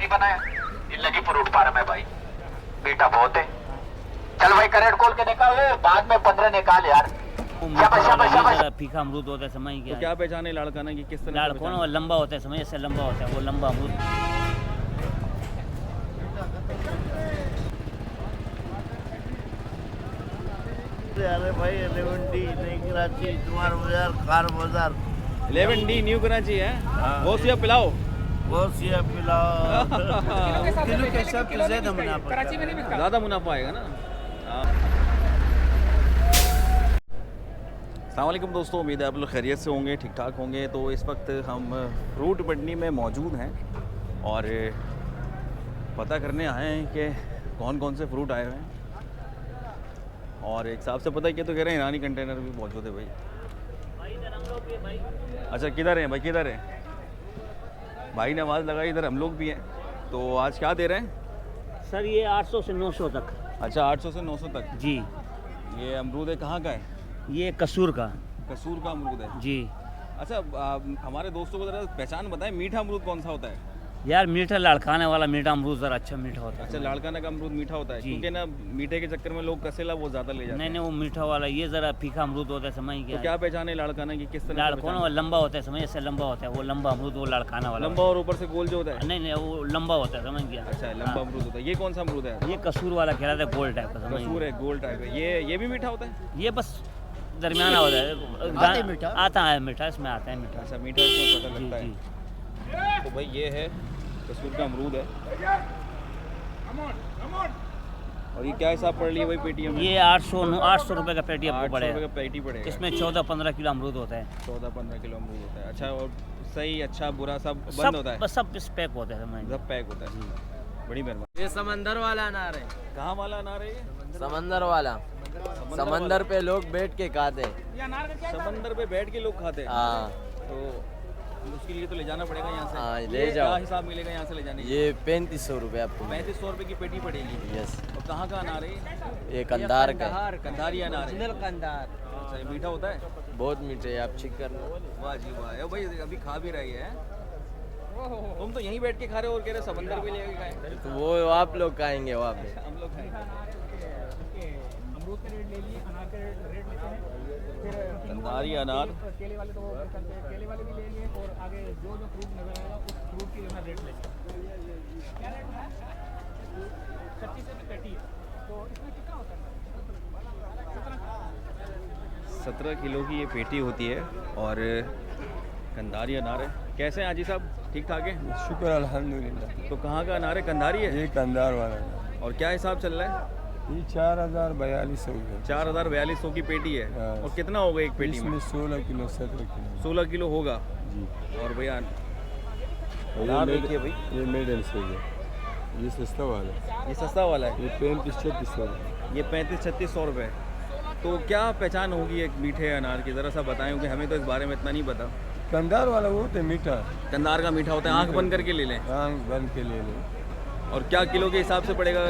नहीं बनाया, जिंदगी फ्रूट फार्म है भाई, बेटा बहुत है। चल भाई करेट खोल के निकाल, बाद में 15 निकाल यार। शाबाश शाबाश शाबाश। फीका अमरूद होता है, समझ तो गया। क्या पहचाने लाड़काना की, किस तरह लाड़ कौन वो लंबा होता है, समझ, ऐसे लंबा होता है वो लंबा अमरूद। अरे भाई 11D नई कराची, कुमार बाजार, खार बाजार। 11D न्यू कराची है। हाँ। गोसिया पिलाओ, गोसिया पिलाओ। किलो के हिसाब से ज्यादा मुनाफा, कराची में नहीं बिकता। ज़्यादा मुनाफा आएगा ना। अस्सलाम वालेकुम दोस्तों, उम्मीद है आप लोग खैरियत से होंगे, ठीक ठाक होंगे। तो इस वक्त हम फ्रूट मंडी में मौजूद हैं और पता करने आए हैं कि कौन कौन से फ्रूट आए हुए हैं। और एक साहब से पता किया तो कह रहे हैं ईरानी कंटेनर भी मौजूद है भाई। अच्छा किधर हैं भाई, किधर हैं भाई ने आवाज़ लगाई, इधर हम लोग भी हैं। तो आज क्या दे रहे हैं सर ये 800 से 900 तक। अच्छा 800 से 900 तक। जी ये अमरूद है, कहाँ का है? ये कसूर का। कसूर का अमरूद है। जी अच्छा हमारे दोस्तों को ज़रा पहचान बताएं, मीठा अमरूद कौन सा होता है? यार मीठा लड़काने वाला मीठा अमरूद ज़रा अच्छा मीठा होता है। अच्छा लाड़काना का अमरूद मीठा होता है, जी। क्योंकि ना मीठे के चक्कर में लोग कसेला वो ज़्यादा ले जाते नहीं हैं। नहीं वो मीठा वाला, ये ज़रा फीका अमरूद होता है, समझ तो गया। क्या पहचाने लाड़काना की, किस तरह लाड़ से कौन वो पहचाने? लंबा होता है, समझ, ऐसे लंबा होता है वो लंबा अमरूद, वो लड़काना वाला लंबा और ऊपर से गोल जो होता है। नहीं नहीं वो लंबा होता है, समझ गया। अच्छा लंबा अमरूद होता है। ये कौन सा अमरूद है? ये कसूर वाला कहलाता है, गोल टाइप का, समझ कसूर गया। है, गोल टाइप है। ये भी मीठा होता है? ये बस दरमियाना होता है, मीठा? आता है मीठा, इसमें आता है मीठा। अच्छा मीठा इसमें पता जी लगता जी। है। तो भाई ये है कसूर का अमरूद है। और ये क्या हिसाब पड़ रही है भाई पेटियों में? ये 800 रुपये का पेटी आपको 800 रुपये पड़ेगा। का पेटी पड़ेगा। इसमें 14-15 किलो अमरूद होता है। 14-15 किलो अमरूद होता है। अच्छा और सही अच्छा बुरा सब बंद सब होता है? बस सब इस पैक होता है, समझ गया। सब पैक होता है। बड़ी मेहरबानी। ये समंदर वाला अनार है। कहाँ वाला अनार है ये? समंदर वाला, समंदर पे लोग बैठ के खाते हैं। समंदर पे बैठ के लोग खाते हैं। हाँ तो उसके लिए तो ले जाना पड़ेगा यहाँ से। हाँ, ले ये जाओ। क्या हिसाब मिलेगा यहाँ से ले जाने? ये 3500 रुपये आपको। 3500 रुपये की पेटी पड़ेगी। यस, और कहाँ का अनार है ये? ये कंधार का है। कंधारी अनार है। कंधार अच्छा ये मीठा होता है? बहुत मीठे है, आप चेक कर लो। वाह जी वाह। ए भाई अभी खा भी रही है। तुम तो यहीं बैठ के खा रहे हो और कह रहे समंदर भी लेके खाए। तो वो आप लोग खाएंगे वहाँ पे। हम लोग खाएंगे। अमरूद का रेट ले लिए, अनार का रेट लेते हैं, फिर कंधारी अनार। केले वाले तो वो चलते हैं, केले वाले भी ले लिए और आगे जो जो फ्रूट नजर आएगा उस फ्रूट की जो है रेट लेते हैं। क्या रेट है? 36 रुपये पेटी है। तो इसमें कितना होता है? 17 किलो की ये पेटी होती है और कंधारी अनार है। कैसे हैं हाजी साहब, ठीक ठाक है? शुक्र अल्हम्दुलिल्लाह। तो कहाँ का अनार है? कंधारी है। ये कंधार वाला है। और क्या हिसाब चल रहा है? ये 4042 है। 4042 की पेटी है। हाँ। और कितना होगा एक पेटी इसमें में? 16 किलो 17 किलो 16 किलो होगा। जी। और भैया और अनार ये देखिए भाई, ये मेडल से है, ये सस्ता वाला है। ये सस्ता वाला है। ये 35-36 ये 35-36 रुपये। तो क्या पहचान होगी एक मीठे अनार की, ज़रा सा बताएं, क्योंकि हमें तो इस बारे में इतना नहीं पता। कंधार वाला वो तो मीठा, कंधार का मीठा होता है, आंख बंद करके ले लें। आंख बन के ले लो। और क्या किलो के हिसाब से पड़ेगा?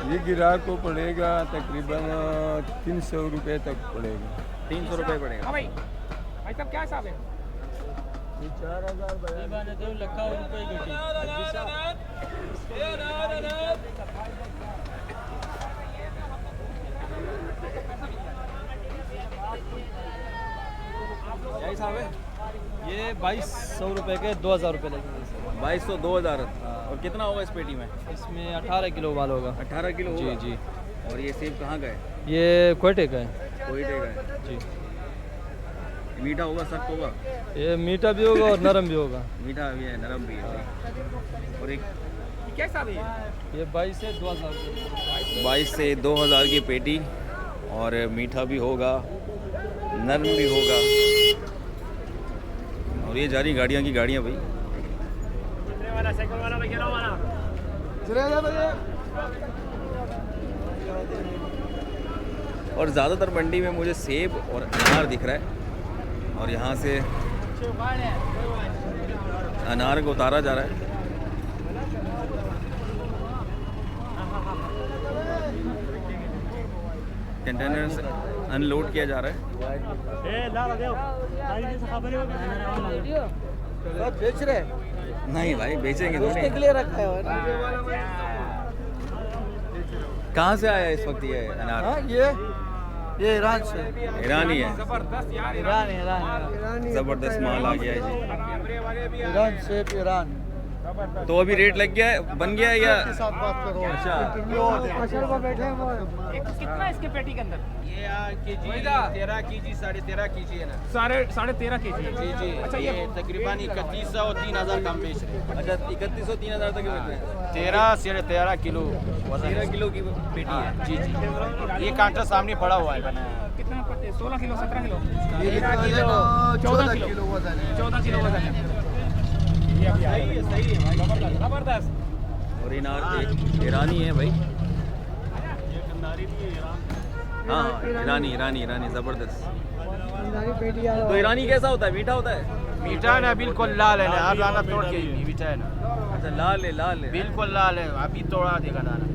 ये ग्राहक को पड़ेगा तकरीबन 300 रुपये तक पड़ेगा। 300 रुपये पड़ेगा। हाँ भाई, भाई साहब क्या हिसाब है? ये 4042 क्या हिसाब है? ये 2200 रुपये के 2000 रुपये लगेंगे। 2200 2000। और कितना होगा इस पेटी में? इसमें 18 किलो माल होगा। 18 किलो होगा। जी। और ये सेब कहाँ का है? ये क्वेटे का है। कोयटे का है। जी। मीठा होगा, सख्त होगा? ये मीठा भी होगा और नरम भी होगा। मीठा भी है, नरम भी है। और एक ये क्या हिसाब है ये? ये 22 से 2000 रुपये। 22 से 2000 की पेटी। और मीठा भी होगा, नरम भी होगा। और ये जा रही गाड़ियाँ की गाड़ियाँ भाई। और ज़्यादातर मंडी में मुझे सेब और अनार दिख रहा है। और यहाँ से अनार को उतारा जा रहा है। कंटेनर से अनलोड किया जा रहा है। बेच रहे नहीं भाई बेचेंगे उसके थोड़ी। लिए रखा है ना। कहाँ से आया इस वक्त ये अनार? हाँ, ये ईरान से। ईरानी है। ईरान जबरदस्त माल आ गया है जी। ईरान से ईरान। तो अभी रेट लग गया है, बन गया है या? अच्छा। कितना इसके पेटी के अंदर? ये केजी 13 केजी 13.5 केजी है ना। 13.5 kg है। जी जी। अच्छा, ये तकरीबन 3100 और 3000 कम बेच रहे हैं। अच्छा 3100 3000 तक बेच रहे हैं। 13 से 13 किलो 13 किलो की पेटी है। हाँ, जी जी। ये कांटा सामने पड़ा हुआ है बनाया। कितना पड़ते? 16 किलो 17 किलो 14 किलो वजन है। 14 किलो वजन है। सही है भाई। जबरदस्त। और ईरानी है भाई। हाँ ईरानी जबरदस्त। तो ईरानी कैसा होता है? मीठा होता है? मीठा है ना, बिल्कुल लाल है ना। आप दाना तोड़ के ही मीठा है ना। अच्छा लाल है। बिल्कुल लाल है, अभी तोड़ा देगा दाना।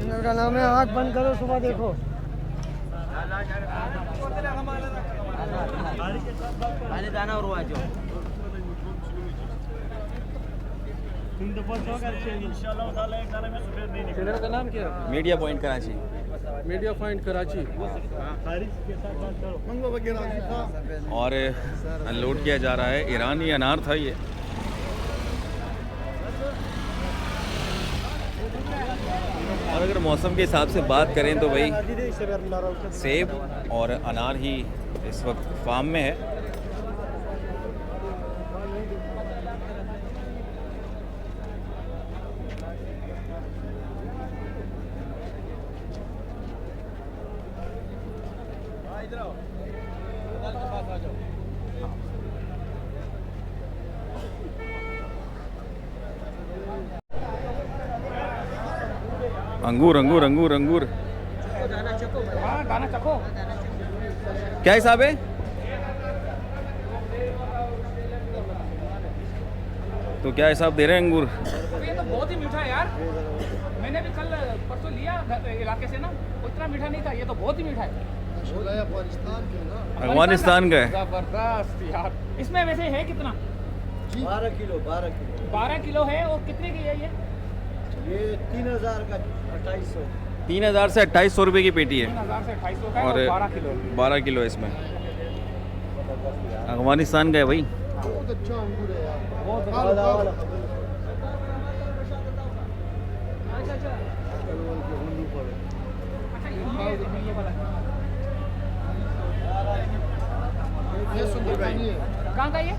मेरा नाम है, आँख बंद करो, सुबह देखो। दाना और हुआ जो चैनल का नाम क्या है? Media point Karachi. Media point Karachi. और अनलोड किया जा रहा है। ईरानी अनार था ये। और अगर मौसम के हिसाब से बात करें तो भाई सेब और अनार ही इस वक्त फार्म में है। अंगूर हाँ, दाना चखो। क्या हिसाब है? तो क्या हिसाब दे रहे हैं अंगूर? ये तो बहुत ही मीठा है यार। मैंने भी कल परसों लिया इलाके से ना, उतना मीठा नहीं था। ये तो बहुत ही मीठा है। अफगानिस्तान का है। जबरदस्त यार। इसमें वैसे है कितना? 12 किलो 12 किलो है। और कितने की है ये? ये 3000 का 2800। 3000 से 2800 रुपये की पेटी है। 3000 से 2800 का है और और 12 किलो। 12 किलो इसमें। अफगानिस्तान का है भाई। बहुत अच्छा अंगूर है यार। बहुत अच्छा, ये वाला ये सुंदरबनी है। कहाँ का ये?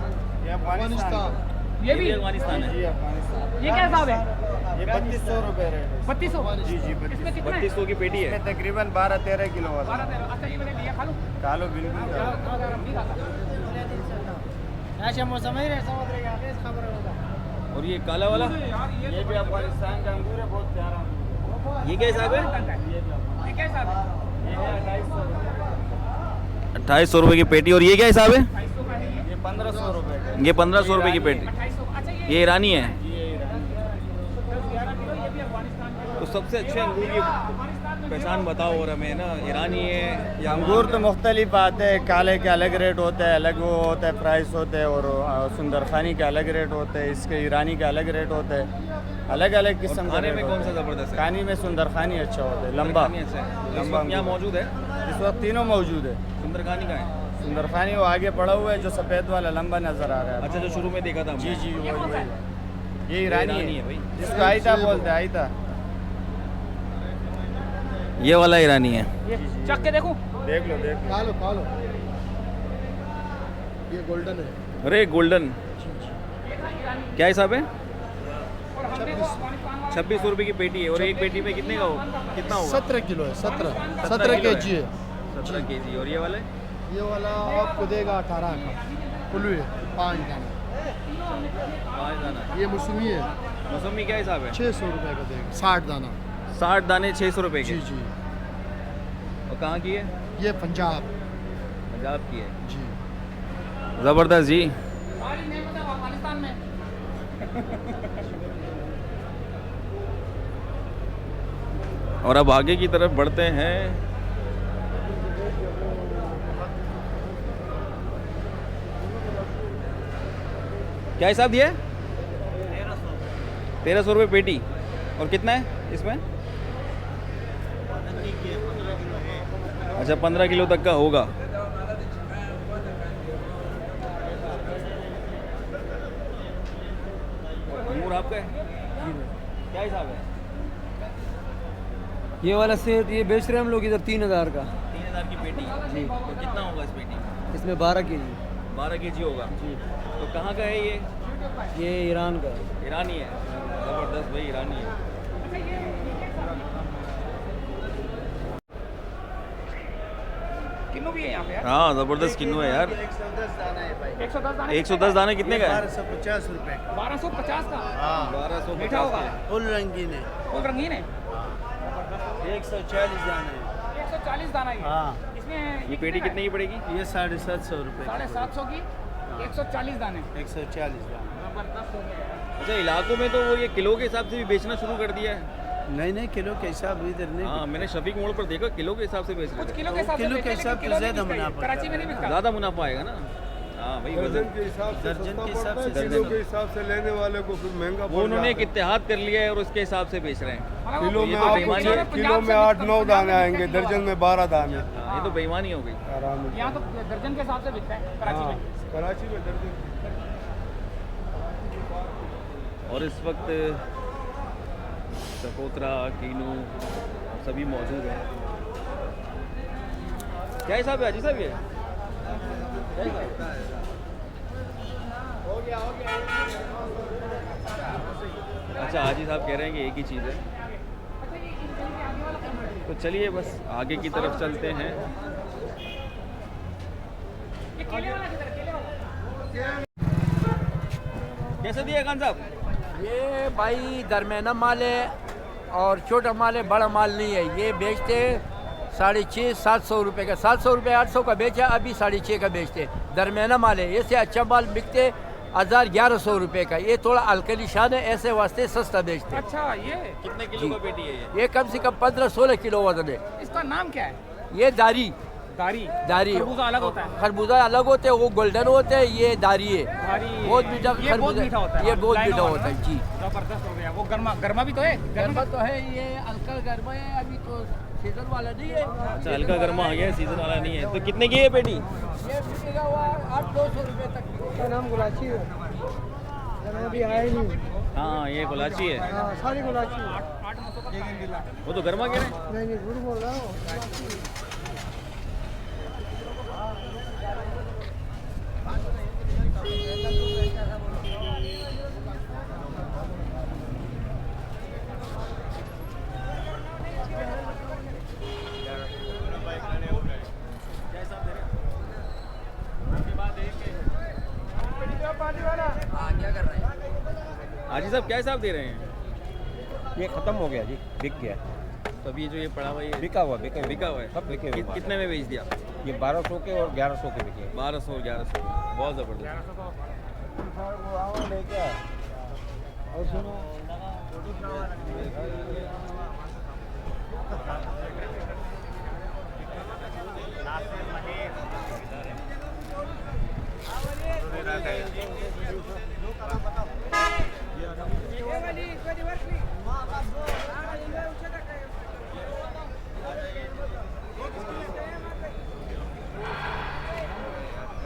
ये अफगानिस्तान। ये भी? अफगानिस्तान है। ये क्या हिसाब है? ये 3200 रुपये रेट। 3200? जी जी। इसमें कितना है? 3200 की पेटी है। तकरीबन 12-13 किलो वाला। 12-13। अच्छा, ये मैंने लिया, खा लूँ? कालो बिल्कुल। नहीं खाता। और ये काला वाला ये भी अफगानिस्तान का अंगूर है, बहुत प्यारा अंगूर। ये क्या हिसाब है? ये क्या हिसाब है? ये है 250। 2800 रुपये की पेटी। और ये क्या हिसाब है? 250 का है ये। ये 1500 रुपये का। ये 1500 रुपये की पेटी। 2800। अच्छा, ये ईरानी है। ये ईरान। 11 किलो। ये भी अफगानिस्तान का। तो सबसे अच्छे अंगूर की पहचान बताओ और हमें ना। ईरानी है या अंगूर तो मुख्तलिफ आते हैं। काले के अलग रेट होते हैं, अलग वो होता है प्राइस होते हैं। और सुंदरखानी के अलग रेट होते हैं, इसके ईरानी के अलग रेट होते हैं। अलग अलग किस्म के खाने रेट में होते कौन सा हैं। ज़बरदस्त है? खानी में सुंदरखानी अच्छा होता है, लंबा। सुंदरखानी अच्छा है। इस लंबा वक्त यहाँ अंगूर। मौजूद है। इस वक्त तीनों मौजूद है। सुंदरखानी का है। सुंदरखानी वो आगे पड़ा हुआ है, जो सफ़ेद वाला लंबा नज़र आ रहा है। अच्छा जो शुरू में देखा था हमने। जी जी ये कौन सा है? ये ईरानी ईरानी है है भाई। जिसको आयता बोलते हैं, आयता। ये वाला ईरानी है। ये चख के देखूं? देख लो देख लो। खा लो। ये गोल्डन है। अरे गोल्डन क्या हिसाब है? और हमने वो अफगानिस्तान वाला 2600 रुपये की पेटी है। और एक पेटी में कितने का होगा? कितना होगा? 17 किलो है। 17 किलो kg है। 17 kg। और ये वाला ये वाला आपको देगा 18 का। कुल्लू है 5 दाना। 5 दाना। ये मौसमी है। मौसमी क्या हिसाब है? 600 रुपए का देगा। 60 दाना। 60 दाने 600 रुपये के। जी जी। और कहाँ की है? ये पंजाब। पंजाब की है। जी। ज़बरदस्त जी। सारी नेमतें अफगानिस्तान में। और अब आगे की तरफ बढ़ते हैं। क्या हिसाब दिया है? 1300 रुपये पेटी। और कितना है इसमें? अच्छा 15 किलो तक का होगा। अंगूर आपका है? क्या हिसाब है? ये वाला सेब ये बेच रहे हैं हम लोग इधर 3000 का 3000 की पेटी जी। तो कितना होगा इस पेटी? इसमें 12 के जी 12 केजी होगा जी। तो कहाँ का है ये ईरान का है। ईरानी है। ज़बरदस्त भाई, ईरानी है। किन्नू भी है यहाँ पे यार। हाँ ज़बरदस्त किन्नू है यार। 110 दाना है भाई। 110 दाने 110 दाने कितने का है? 1250 रुपए। 1250 का। हाँ 1250 मीठा होगा। फुल रंगीन है। फुल रंगीन है। 140 दाना है। 140 दाना ये। हाँ इसमें ये पेटी कितने की पड़ेगी? ये 750 रुपए। 750 की 140 दाने। 140 दाना। जबरदस्त हो गया। अच्छा इलाकों में तो वो ये किलो के हिसाब से भी बेचना शुरू कर दिया है। नहीं नहीं किलो के हिसाब इधर नहीं। हाँ मैंने शफीक मोड़ पर देखा किलो के हिसाब से बेच रहे कुछ थे। किलो के हिसाब से किलो के बेचते हैं, हिसाब लेकिन से किलो नहीं ज़्यादा बिकता ये। मुनाफा कराची में नहीं बिकता। ज़्यादा मुनाफा आएगा ना। हाँ भाई वजन के हिसाब से दर्जन सस्ता के हिसाब पड़ता है, से किलो दर्जन। के हिसाब से लेने वाले को फिर महंगा वो उन्होंने एक इत्तेहाद कर लिया है और उसके हिसाब से बेच रहे हैं। हाँ, किलो वो में ये तो आप बेईमानी है। किलो में 8-9 दाने आएंगे, दर्जन में 12 दाने। हाँ, ये तो बेईमानी हो गई। आराम से। यहाँ तो दर्जन के हिसाब से बिकता है कराची हाँ, में। कराची में दर्जन। और इस वक्त चकोतरा कीनू सभी मौजूद हैं। क्या हिसाब है हाजी साहब ये? क्या हिसाब है? अच्छा हाजी साहब कह रहे हैं कि एक ही चीज़ है। तो चलिए बस आगे की तरफ चलते हैं। ये केले वाला किधर है? केले वाला। कैसे दिया खान साहब? ये भाई दरमियाना माल है और छोटा माल है, बड़ा माल नहीं है। ये बेचते 650-700 रुपये का, 700 रुपये 800 का बेचा, अभी 650 का बेचते। दरमियाना माल है। इससे अच्छा माल बिकते 1100 रुपये का। ये थोड़ा हल्का निशान है, ऐसे वास्ते सस्ता बेचते। अच्छा ये कितने किलो का पेटी है ये? ये कम से कम 15-16 किलो वजन है। इसका नाम क्या है? ये दारी दारी। दारी खरबूजा अलग होता है। खरबूजा अलग होते हैं, वो गोल्डन होते हैं, ये दारी है। दारी बहुत मीठा ये बहुत खरबूजा- मीठा होता है। ये बहुत लाइनों मीठा वाला होता है ना? जी। जबरदस्त हो गया। वो गर्मा गर्मा भी तो है। गर्मा तो है, ये हल्का गर्मा है, अभी तो सीजन वाला नहीं है। अच्छा हल्का गर्मा आ गया, सीजन वाला नहीं है। तो कितने की है पेटी? ये बिकेगा हुआ 800-900 रुपये तक। इसका नाम गुलाची है, अभी आया ही नहीं। हाँ ये गुलाची है। हाँ सारी गुलाची। 800-900 का। वो तो गर्मा कह रहे हैं। नहीं नहीं झूठ बोल रहा हूँ। हाजी साहब क्या हिसाब दे रहे हैं? ये ख़त्म हो गया जी, बिक गया। तो अभी जो ये पड़ा हुआ ये बिका हुआ बिका हुआ है। सब बिके हुए माल। कितने में बेच दिया? ये 1200 के और 1100 के बिके। 1200 और 1100। बहुत ज़बरदस्त। और सुनो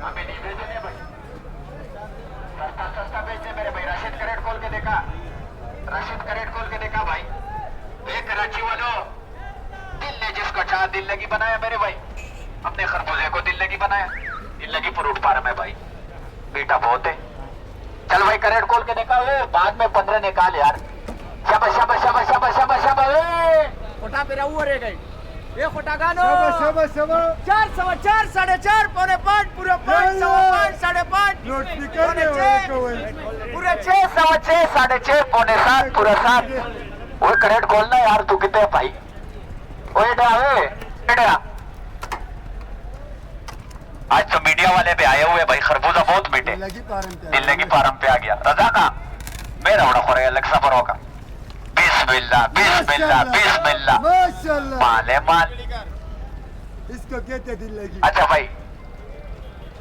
हमें नहीं भेजने भाई। सस्ता सस्ता बेचने मेरे भाई। राशिद करेट खोल के देखा, राशिद करेट खोल के देखा भाई। एक कराची वालों, दिल ने जिसको चाह दिल लगी बनाया मेरे भाई। अपने खरबूजे को दिल लगी बनाया। दिल लगी फ्रूट फार्म है भाई, मीठा बहुत है। चल भाई करेट खोल के देखा, बाद में 15 निकाल यार। शाबाश शाबाश शाबाश शाबाश शाबाश शाबाश। खोटा पे रहू रे गए। ये खोटा गानो। शाबाश शाबाश। 4 सवा 4 4.5 पौने 5 पूरे 5 सवा 5 5.5 पूरे 6 सवा 6 6.5 पौने 7 पूरा 7। वो करेट खोलना यार, तू कितने भाई? ओए डा आज तो मीडिया वाले भी आए हुए भाई। खरबूजा बहुत मीठे। दिल्लगी फार्म पे आ गया। रजा का मेरा बड़ा खोरा अलग सफर होगा। बिस्मिल्लाह बिस्मिल्लाह बिस्मिल्लाह। माशाल्लाह। माल है माल। इसको कहते दिल लगी। अच्छा भाई,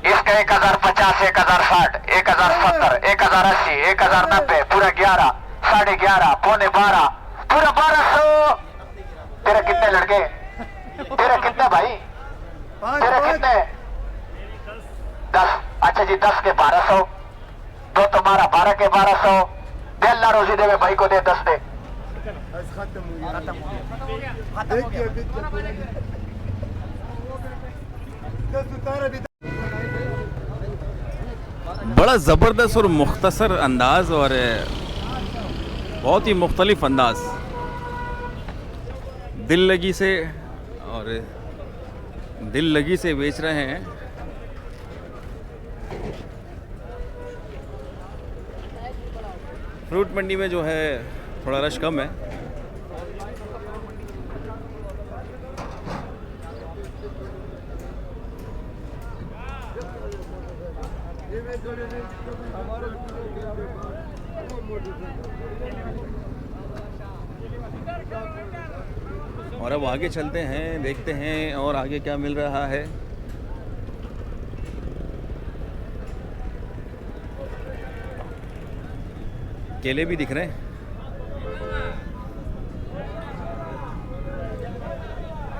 इस इसका 1050, 1060, 1070, 1080, 1090, पूरा 11, 11.5, पौने 12, पूरा 1200। तेरे कितने लड़के? तेरे कितने भाई? तेरे कितने? 10। अच्छा जी 10 के 1200, तो तुम्हारा 12 के 1200। दे अल्लाह रोजी देवे भाई को, दे 10 दे। बड़ा ज़बरदस्त और मुख्तसर अंदाज और बहुत ही मुख्तलिफ अंदाज, दिल लगी से और दिल लगी से बेच रहे हैं। फ्रूट मंडी में जो है थोड़ा रश कम है। और अब आगे चलते हैं, देखते हैं और आगे क्या मिल रहा है। केले भी दिख रहे हैं।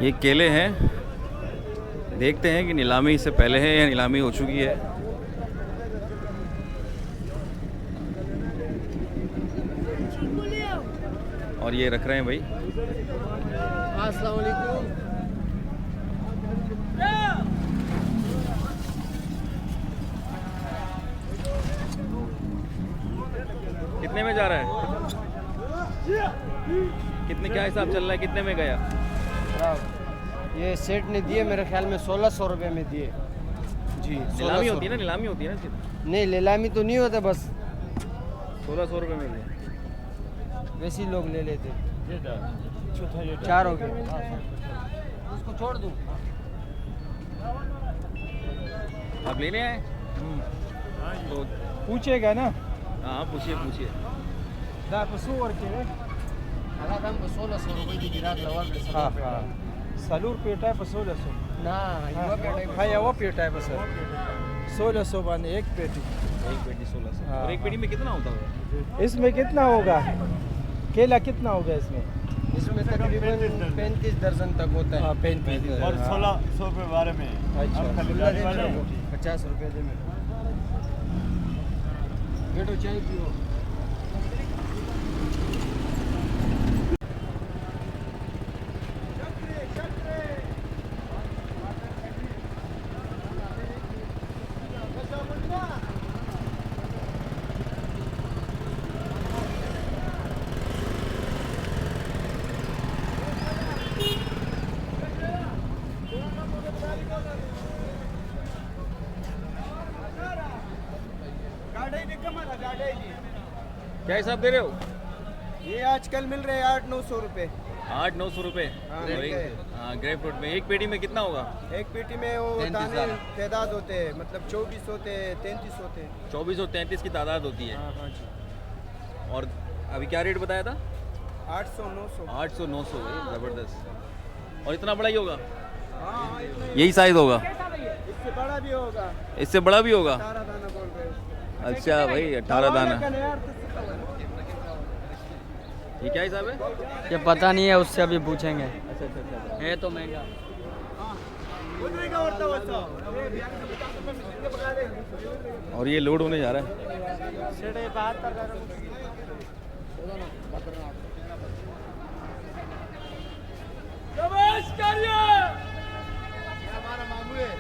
ये केले हैं, देखते हैं कि नीलामी से पहले है या नीलामी हो चुकी है। और ये रख रहे हैं भाई। अस्सलाम वालेकुम। कितने में जा रहा है? कितने, क्या हिसाब चल रहा है? कितने में गया? ये सेट ने दिए मेरे ख्याल में 1600 रुपये में दिए जी। नीलामी होती है ना, नीलामी होती है ना? नहीं नीलामी तो नहीं होता, बस 1600 रुपये में दिए। वैसे ही लोग ले लेते। 4 हो गए, उसको छोड़ दूँ। आप लेने आए? तो पूछेगा ना? हाँ पूछिए पूछिए। Da pessoa que é? Ela dá uma pessoa só vai dividir lá logo. Salur PETA है पसोला सो ना युवा पेटा है भाई, वो पेटा है बस 1600 बने एक पेटी। एक पेटी 1600। और एक पेटी में कितना होता होगा? इसमें कितना होगा? केला कितना होगा इसमें? इसमें तकरीबन 35 दर्जन तक होता है। 35 और 1600 रुपये बारे में। अच्छा 50 रुपये दे में बेटो चाय पियो। क्या हिसाब दे रहे हो? ये आजकल मिल रहे हैं 800-900 रुपये। 800-900 रुपये। हाँ ग्रेप फ्रूट में एक पेटी में कितना होगा? एक पेटी में वो दाने तादाद होते हैं, मतलब 24 होते हैं, 33 होते हैं। 24 और 33 की तादाद होती है। हाँ जी। और अभी क्या रेट बताया था? 800-900। 800-900। ज़बरदस्त। और इतना बड़ा ही होगा? यही साइज होगा? इससे बड़ा भी होगा। इससे बड़ा भी होगा? 18 दाना बोल रहे हैं। अच्छा भाई 18 दाना। ये क्या हिसाब है? ये पता नहीं है, उससे अभी पूछेंगे। अच्छा अच्छा अच्छा। है तो महंगा। और ये लोड होने जा रहा है। हमारा मामू है।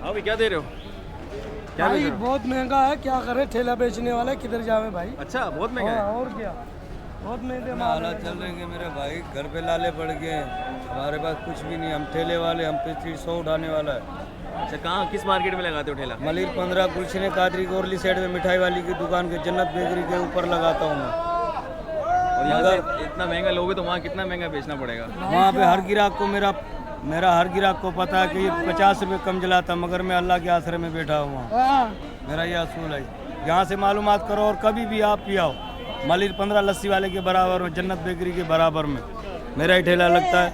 हाँ भाई क्या दे रहे हो? क्या भाई बेच रहे हो? बहुत महंगा है, क्या करे, ठेला बेचने वाला किधर जावे भाई। अच्छा बहुत महंगा है। और क्या, बहुत महंगे हालात चल रहे हैं मेरे भाई, घर पे लाले पड़ गए, हमारे पास कुछ भी नहीं, हम ठेले वाले, हम पे 300 उठाने वाला है। अच्छा कहाँ, किस मार्केट में लगाते हो ठेला? मलिर 15 गुलशन कादरी कोरली साइड में मिठाई वाली की दुकान के जन्नत बेकरी के ऊपर लगाता हूँ मैं। और यहाँ से इतना महंगा लोगे तो वहाँ कितना महंगा बेचना पड़ेगा? वहाँ पे हर गिराक को मेरा मेरा हर गिराक को पता है कि ये 50 रुपये कम जलाता, मगर मैं अल्लाह के आसरे में बैठा हुआ हूँ। मेरा ये असूल है। यहाँ से मालूमात करो और कभी भी आप पियाओ। मलिर 15 लस्सी वाले के बराबर में, जन्नत बेकरी के बराबर में मेरा ही ठेला लगता है।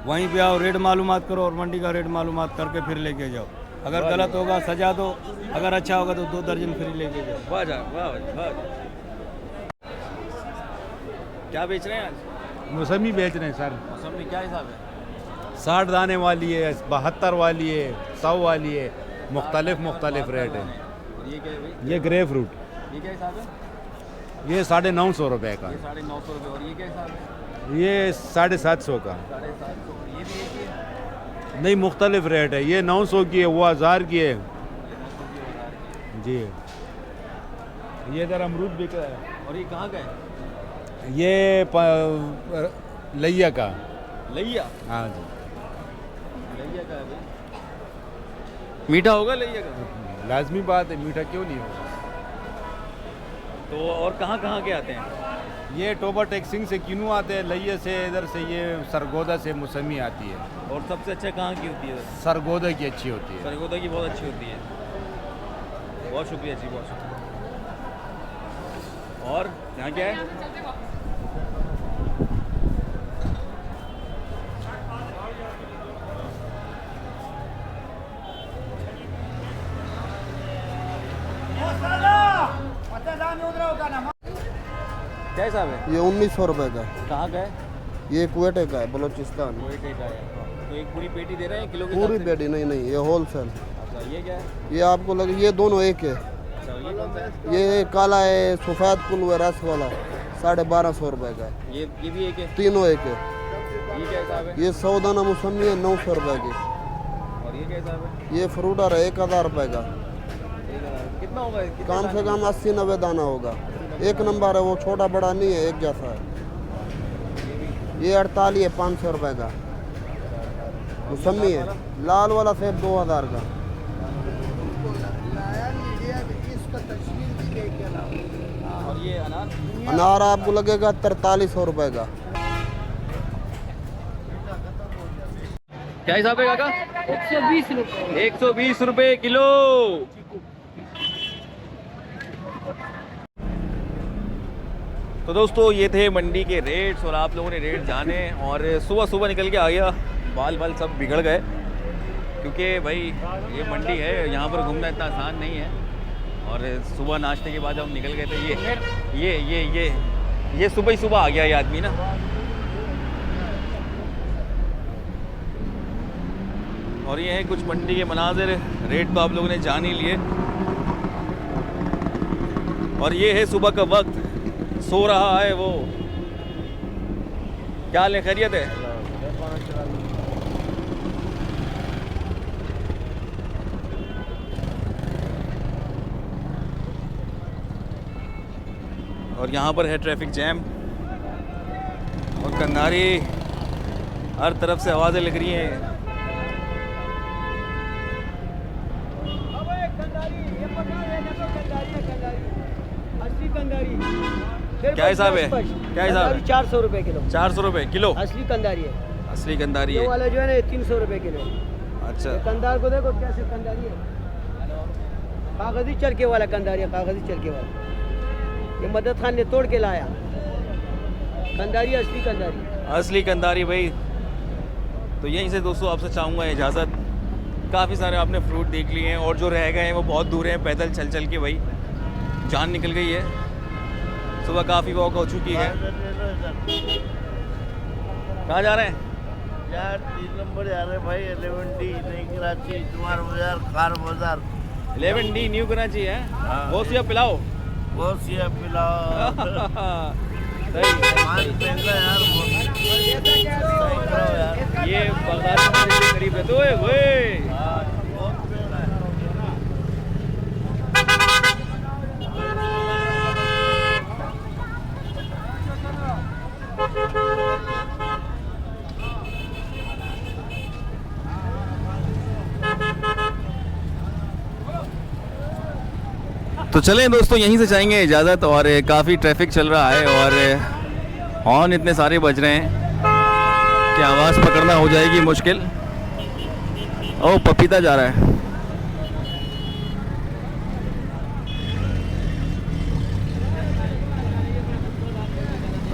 वहीं पे आओ, रेट मालूमात करो और मंडी का रेट मालूमात करके फिर लेके जाओ। अगर गलत होगा सजा दो, अगर अच्छा होगा तो 2 दर्जन फ्री लेके जाओ। वाह जा वाह। क्या बेच रहे हैं आज? मौसमी बेच रहे हैं सर। मौसमी क्या हिसाब है? 60 दाने वाली है, 72 वाली है, 100 वाली है, मुख्तलिफ रेट है। और ये क्या है भाई? ये ग्रे फ्रूट, ये क्या हिसाब है? ये 950 रुपये का, ये 950 रुपये। और ये क्या हिसाब है? ये 750 का। 750। ये भी एक ही है? नहीं, मुख्तलिफ रेट है। ये 900 की है, वो 1000 की है जी। ये इधर अमरूद बिक रहा है। और ये कहाँ का है? ये लैया का। लैया? हाँ जी, लैया का है भाई। मीठा होगा लैया का? लाजमी बात है, मीठा क्यों नहीं होगा। तो और कहाँ के आते हैं? ये टोबा टेक्सिंग से किनू आते हैं, लैया से, इधर से ये सरगोदा से मौसमी आती है। और सबसे अच्छा कहाँ की होती है? सरगोदा की अच्छी होती है। सरगोदा की बहुत अच्छी होती है। बहुत शुक्रिया जी, बहुत शुक्रिया। और यहाँ क्या है? क्या हिसाब है? ये 1900 रुपये का। कहाँ का है? ये कुवैटे का है, बलोचिस्तान। कुवैटे का है। तो एक पूरी पेटी दे रहे हैं किलो के? पूरी पेटी नहीं, ये होलसेल। अच्छा, ये क्या है? ये आपको लगे, ये दोनों एक है। अच्छा, ये कौन सा है? ये काला है, सफ़ेद पुल रस वाला, 1250 रुपये का है। ये भी एक है? तीनों एक है। ये क्या हिसाब है? ये 100 दाना मौसमी है, 900 रुपये की। और ये क्या हिसाब है? ये फ्रूटर है, 1000 रुपये का। कितना होगा? कम से कम 80-90 दाना होगा। एक नंबर है वो, छोटा बड़ा नहीं है, एक जैसा है। ये 48 है, 500 रुपये का मौसमी है। लाल वाला सेब 2000 का। और ये अनार? अनार आपको लगेगा 4300 रुपये का। क्या हिसाब है काका? 120 रुपये। 120 रुपये किलो। तो दोस्तों ये थे मंडी के रेट्स और आप लोगों ने रेट जाने। और सुबह निकल के आ गया, बाल सब बिगड़ गए क्योंकि भाई ये मंडी है, यहाँ पर घूमना इतना आसान नहीं है। और सुबह नाश्ते के बाद जब हम निकल गए थे, ये सुबह ही सुबह आ गया ये आदमी ना। और ये है कुछ मंडी के मनाजिर। रेट तो आप लोगों ने जान ही लिए। और ये है सुबह का वक्त, सो रहा है वो। क्या हाल है, खैरियत है? और यहाँ पर है ट्रैफिक जैम और कंधारी, हर तरफ से आवाज़ें लग रही हैं। क्या हिसाब है? क्या हिसाब है? 400 रुपये किलो। 400 रुपये किलो असली कंदारी है। असली कंधारी ये है। वाला जो है ना 300 रुपये किलो। अच्छा, कंदार को देखो कैसे कंदारी है, कागजी चरके वाला कंदारी है, कागजी चरके वाला। ये मदद खान ने तोड़ के लाया कंदारी, असली कंदारी। असली कंधारी भाई। तो यहीं से दोस्तों आपसे चाहूँगा इजाज़त। काफ़ी सारे आपने फ्रूट देख लिए हैं और जो रह गए हैं वो बहुत दूर हैं, पैदल चल के भाई जान निकल गई है। सुबह काफ़ी वॉक हो चुकी है। कहाँ जा रहे हैं? यार 3 नंबर जा रहे हैं भाई, 11D नई कराची, तुम्हारा बाजार, खार बाजार। 11D न्यू कराची है। गोसिया पिलाओ, गोसिया पिलाओ। सही यार ये बगदाद के करीब रहते हुए। तो चलें दोस्तों, यहीं से जाएंगे इजाज़त। और काफ़ी ट्रैफिक चल रहा है और हॉर्न इतने सारे बज रहे हैं कि आवाज़ पकड़ना हो जाएगी मुश्किल। ओ पपीता जा रहा है।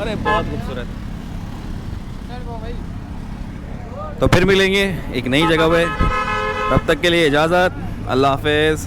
अरे बहुत खूबसूरत। तो फिर मिलेंगे एक नई जगह पे, तब तक के लिए इजाज़त, अल्लाह हाफिज़।